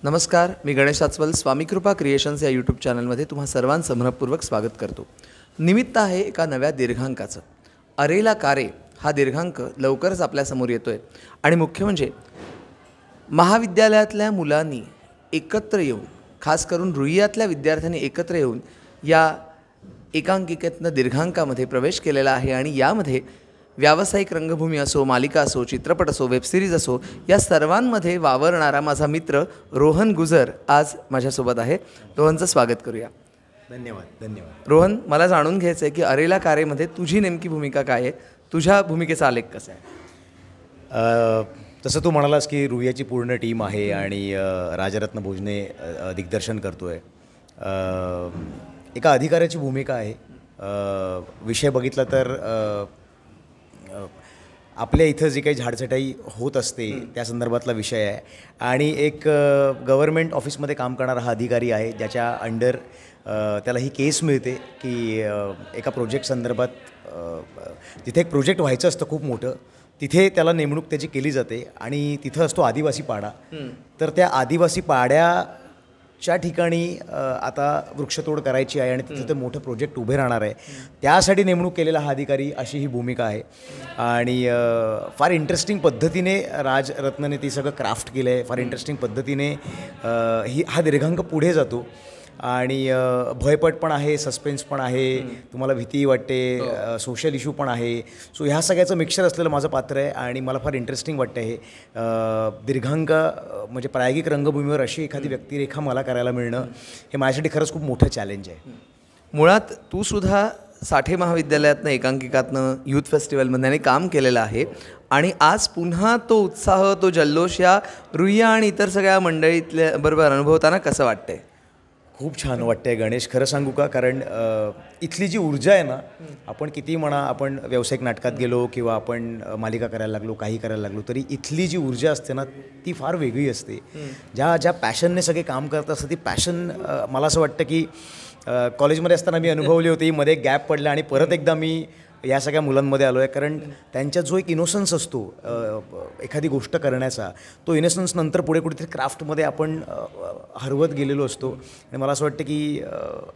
नमस्कार, मी गणेश आचवल स्वामी कृपा क्रिएशन्स या यूट्यूब चॅनलमध्ये तुम्हा सर्वांचं मनपूर्वक स्वागत करतो। निमित्त आहे एका नव्या दीर्घांकाचं। अरेला कारे हा दीर्घांक लवकरच आपल्यासमोर येतोय आणि मुख्य म्हणजे महाविद्यालयातल्या मुलांनी एकत्र येऊन, खास करून रुईयातल्या विद्यार्थ्यांनी एकत्र येऊन या एकांकिकेतनं दीर्घांकामध्ये प्रवेश केलेला आहे आणि यामध्ये व्यावसायिक रंगभूमी असो, मालिका असो, चित्रपट असो, वेबसिरीज असो, या सर्वांमध्ये वावरणारा माझा मित्र रोहन गुजर आज माझ्यासोबत आहे। रोहनचं स्वागत करूया। धन्यवाद। रोहन, मला जाणून घ्यायचं आहे की अरेला कारेमध्ये तुझी नेमकी भूमिका काय आहे? तुझ्या भूमिकेचा आलेख कसा आहे? तसं तू म्हणालास की रुईयाची पूर्ण टीम आहे आणि राजरत्न भोजने दिग्दर्शन करतोय। एका अधिकाऱ्याची भूमिका आहे। विषय बघितला तर आपल्या इथं जी काही झाडछटाई होत असते त्या संदर्भातला विषय आहे आणि एक गव्हर्मेंट ऑफिसमध्ये काम करणारा हा अधिकारी आहे ज्याच्या अंडर त्याला ही केस मिळते की एका प्रोजेक्ट संदर्भात जिथे एक प्रोजेक्ट व्हायचं असतं खूप मोठं, तिथे त्याला नेमणूक त्याची केली जाते आणि तिथं असतो आदिवासी पाडा। तर त्या आदिवासी पाड्याच्या ठिकाणी आता वृक्षतोड करायची आहे आणि तिथे ते मोठं प्रोजेक्ट उभे राहणार आहे, त्यासाठी नेमणूक केलेला हा अधिकारी अशी ही भूमिका आहे। आणि फार इंटरेस्टिंग पद्धतीने राजरत्नने ती सगळं क्राफ्ट केलं आहे। फार इंटरेस्टिंग पद्धतीने हा दीर्घांक पुढे जातो आणि भयपट पण आहे, सस्पेन्स पण आहे, तुम्हाला भीती वाटते, सोशल इश्यू पण आहे। सो ह्या सगळ्याचं मिक्सचर असलेलं माझं पात्र आहे आणि मला फार इंटरेस्टिंग वाटतं हे दीर्घांक म्हणजे प्रायोगिक रंगभूमीवर अशी एखादी व्यक्तिरेखा मला करायला मिळणं हे माझ्यासाठी खरंच खूप मोठं चॅलेंज आहे। मुळात तू सुद्धा साठे महाविद्यालयातनं एकांकिकातनं यूथ फेस्टिवलमध्ये काम केलेलं आहे आणि आज पुन्हा तो उत्साह, तो जल्लोष या रुईया आणि इतर सगळ्या मंडळीतल्या बरोबर अनुभवताना कसं वाटतंय? खूप छान वाटतंय गणेश, खरं सांगू का? कारण इथली जी ऊर्जा आहे ना, आपण किती म्हणा, आपण व्यावसायिक नाटकात गेलो किंवा आपण मालिका करायला लागलो, काही करायला लागलो, तरी इथली जी ऊर्जा असते ना ती फार वेगळी असते। ज्या पॅशनने सगळे काम करत असतं ती पॅशन मला असं वाटतं की कॉलेजमध्ये असताना मी अनुभवली होती, मध्ये एक गॅप पडला आणि परत एकदा मी या सगळ्या मुलांमध्ये आलो आहे। कारण त्यांच्यात जो एक इनोसन्स असतो एखादी गोष्ट करण्याचा, तो इनोसन्स नंतर पुढे कुठेतरी क्राफ्टमध्ये आपण हरवत गेलेलो असतो आणि मला असं वाटतं की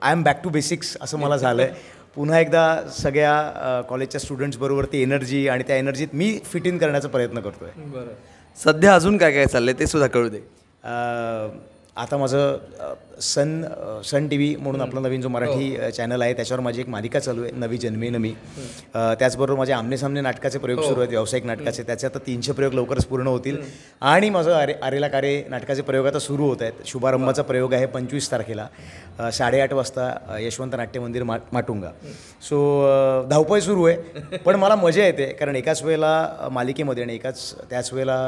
I am back to basics असं मला झालं आहे। पुन्हा एकदा सगळ्या कॉलेजच्या स्टुडंट्सबरोबर ती एनर्जी आणि त्या एनर्जीत मी फिट इन करण्याचा प्रयत्न करतो आहे। बरं, सध्या अजून काय काय चाललं आहे ते सुद्धा कळू दे। आता माझं सन टी व्ही म्हणून आपला नवीन जो मराठी चॅनल आहे त्याच्यावर माझी एक मालिका चालू आहे, नवी जन्मेन मी। त्याचबरोबर माझे आमने सामने नाटकाचे प्रयोग सुरू आहेत, व्यावसायिक नाटकाचे। त्याचे आता 300 प्रयोग लवकरच पूर्ण होतील आणि माझं अरेला कारे नाटकाचे प्रयोग आता सुरू होत आहेत। शुभारंभाचा प्रयोग आहे 25 तारखेला 8:30 वाजता यशवंत नाट्य मंदिर माटुंगा। सो धावपळ सुरू आहे पण मला मजा येते कारण एकाच वेळेला मालिकेमध्ये आणि त्याच वेळेला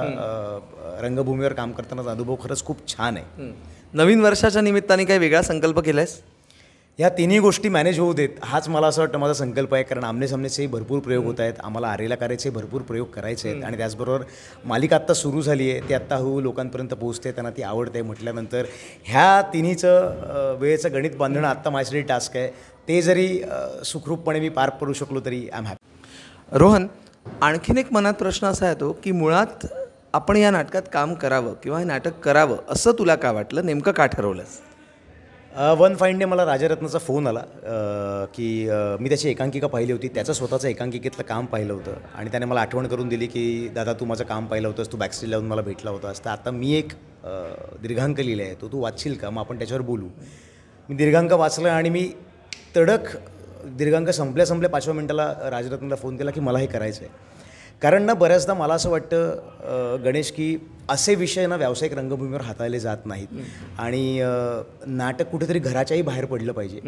रंगभूमीवर काम करतानाचा अनुभव खरंच खूप छान आहे। नवीन वर्षाच्या निमित्ताने काही वेगळा संकल्प केलायस? ह्या तिन्ही गोष्टी मॅनेज होऊ देत हाच मला असं वाटतं माझा संकल्प आहे। कारण आमने सामनेचे भरपूर प्रयोग होत आहेत, आम्हाला अरेला कारेचे भरपूर प्रयोग करायचे आहेत आणि त्याचबरोबर मालिका आत्ता सुरू झाली आहे, ती आत्ता हळूहळू लोकांपर्यंत पोहोचते, त्यांना ती आवडते म्हटल्यानंतर ह्या तिन्हीचं वेळेचं गणित बांधणं आत्ता माझ्यासाठी टास्क आहे। ते जरी सुखरूपपणे मी पार पडू शकलो तरी आय एम हॅपी। रोहन, आणखीन एक मनात प्रश्न असा येतो की मुळात आपण या नाटकात काम करावं किंवा हे नाटक करावं असं तुला का वाटलं? नेमकं का ठरवलंस? वन फाईन डे मला राजरत्नाचा फोन आला की मी त्याची एकांकिका पाहिली होती, त्याचं स्वतःचं एकांकिकेतलं काम पाहिलं होतं आणि त्याने मला आठवण करून दिली की दादा तू माझं काम पाहिलं होतंस, तू बॅकस्टेज लावून मला भेटला होतास, तर आता मी एक दीर्घांक लिहिलं आहे, तो तू वाचशील का? मग आपण त्याच्यावर बोलू। मी दीर्घांक वाचलं आणि मी तडक दीर्घांक संपल्या 5व्या मिनिटाला राजरत्नाला फोन केला की मला हे करायचं आहे। कारण ना बऱ्याचदा मला असं वाटतं गणेश की असे विषय ना व्यावसायिक रंगभूमीवर हाताळले जात नाहीत आणि नाटक कुठेतरी घराच्याही बाहेर पडलं पाहिजे।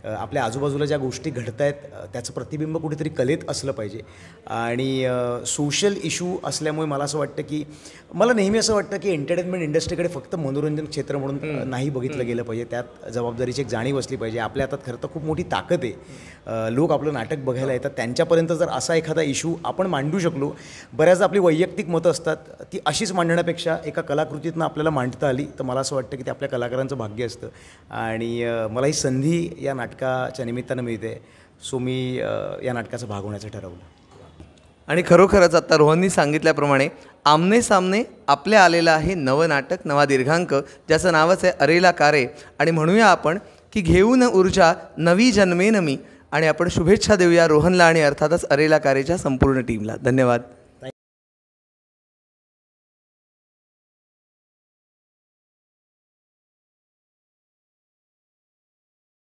आपल्या आजूबाजूला ज्या गोष्टी घडत आहेत त्याचं प्रतिबिंब कुठेतरी कलेत असलं पाहिजे आणि सोशल इश्यू असल्यामुळे मला असं वाटतं की मला नेहमी असं वाटतं की एंटरटेनमेंट इंडस्ट्रीकडे फक्त मनोरंजन क्षेत्र म्हणून नाही बघितलं गेलं पाहिजे, त्यात जबाबदारीची एक जाणीव असली पाहिजे। आपल्या हातात खरं तर खूप मोठी ताकद आहे, लोक आपलं नाटक बघायला येतात, त्यांच्यापर्यंत जर असा एखादा इश्यू आपण मांडू शकलो, बऱ्याचदा आपली वैयक्तिक मतं असतात ती अशीच मांडण्यापेक्षा एका कलाकृतीतनं आपल्याला मांडता आली तर मला असं वाटतं की ते आपल्या कलाकारांचं भाग्य असतं आणि मला ही संधी या नाटकाच्या निमित्तानं मिळते। सो मी या नाटकाचा भाग होण्याचं ठरवलं आणि खरोखरच आता रोहननी सांगितल्याप्रमाणे आमने सामने आपल्या आलेलं आहे नवं नाटक, नवा दीर्घांक, ज्याचं नावच आहे अरेला कारे. आणि म्हणूया आपण की घेऊन ऊर्जा नवी जन्मेन मी. आणि आपण शुभेच्छा देऊया रोहनला आणि अर्थातच अरेला कारेच्या संपूर्ण टीमला. धन्यवाद.